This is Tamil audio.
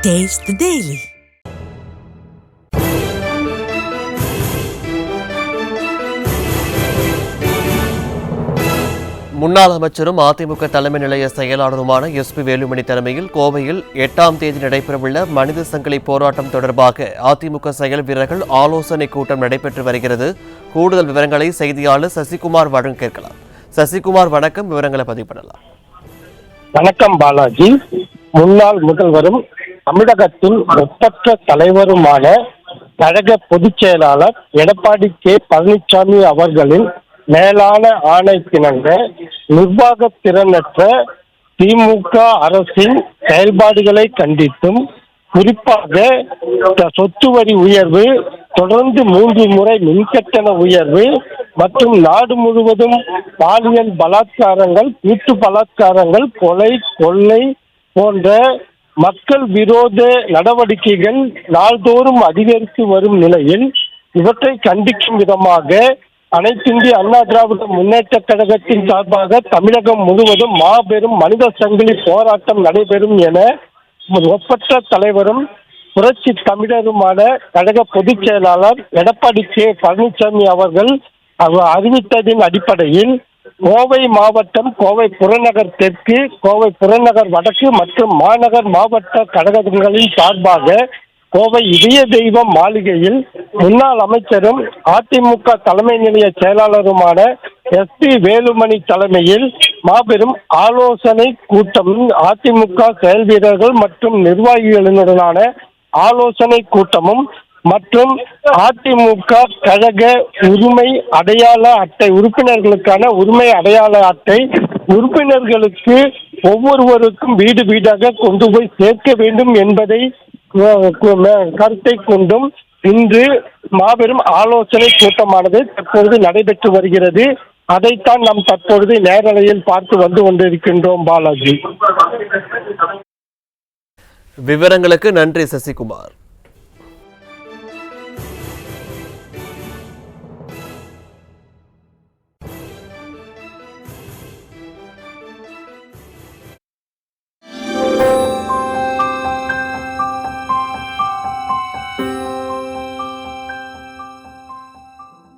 Taste the Daily. முன்னாள் அமைச்சரும் அதிமுக தலைமை நிலைய செயலாளருமான எஸ்.பி. வேலுமணி தலைமையில் கோவையில் 8ஆம் தேதி நடைபெறவுள்ள மனித சங்கிலி போராட்டம் தொடர்பாக அதிமுக செயல் வீரர்கள் ஆலோசனை கூட்டம் நடைபெற்று வருகிறது. கூடுதல் விவரங்களை செய்தியாளர் சசிகுமார் வழங்க கேட்கலாம். சசிகுமார், வணக்கம். விவரங்களை பதிவு பண்ணலாம். வணக்கம் பாலாஜி. முன்னாள் முதல்வரும் தமிழகத்தின் ஒப்பற்ற தலைவருமான கழக பொதுச் செயலாளர் எடப்பாடி கே. பழனிசாமி அவர்களின் மேலான ஆணைக்கிணங்க நிர்வாக திறனற்ற திமுக அரசின் செயல்பாடுகளை கண்டித்தும், குறிப்பாக சொத்து வரி உயர்வு, தொடர்ந்து 3 முறை மின்கட்டண உயர்வு மற்றும் நாடு முழுவதும் பாலியல் பலாத்காரங்கள், கூட்டு பலாத்காரங்கள், கொலை, கொள்ளை போன்ற மக்கள் விரோத நடவடிக்கைகள் நாள்தோறும் அதிகரித்து வரும் நிலையில் இவற்றை கண்டிக்கும் விதமாக அனைத்திந்திய அண்ணா திராவிட முன்னேற்ற கழகத்தின் சார்பாக தமிழகம் முழுவதும் மாபெரும் மனித சங்கிலி போராட்டம் நடைபெறும் என ஒப்பற்ற தலைவரும் புரட்சி தமிழருமான கழக பொதுச் செயலாளர் எடப்பாடி கே. பழனிசாமி அவர்கள் அறிவித்ததின் அடிப்படையில் கோவை மாவட்டம், கோவை புறநகர் தெற்கு, கோவை புறநகர் வடக்கு மற்றும் மாநகர் மாவட்ட கழகங்களின் சார்பாக கோவை இதய தெய்வம் மாளிகையில் முன்னாள் அமைச்சரும் அதிமுக தலைமை நிலைய செயலாளருமான எஸ்.பி. வேலுமணி தலைமையில் மாபெரும் ஆலோசனை கூட்டம், அதிமுக செயல் வீரர்கள் மற்றும் நிர்வாகிகளுடனான ஆலோசனை கூட்டமும் மற்றும் அதிமுக கழக உரிமை அடையாள அட்டை உறுப்பினர்களுக்கான உரிமை அடையாள அட்டை உறுப்பினர்களுக்கு ஒவ்வொருவருக்கும் வீடு வீடாக கொண்டு போய் சேர்க்க வேண்டும் என்பதை கருத்தை கொண்டும் இன்று மாபெரும் ஆலோசனை கூட்டமானது தற்பொழுது நடைபெற்று வருகிறது. அதைத்தான் நாம் தற்பொழுது நேரலையில் பார்த்து வந்து கொண்டிருக்கின்றோம் பாலாஜி. விவரங்களுக்கு நன்றி சசிகுமார்.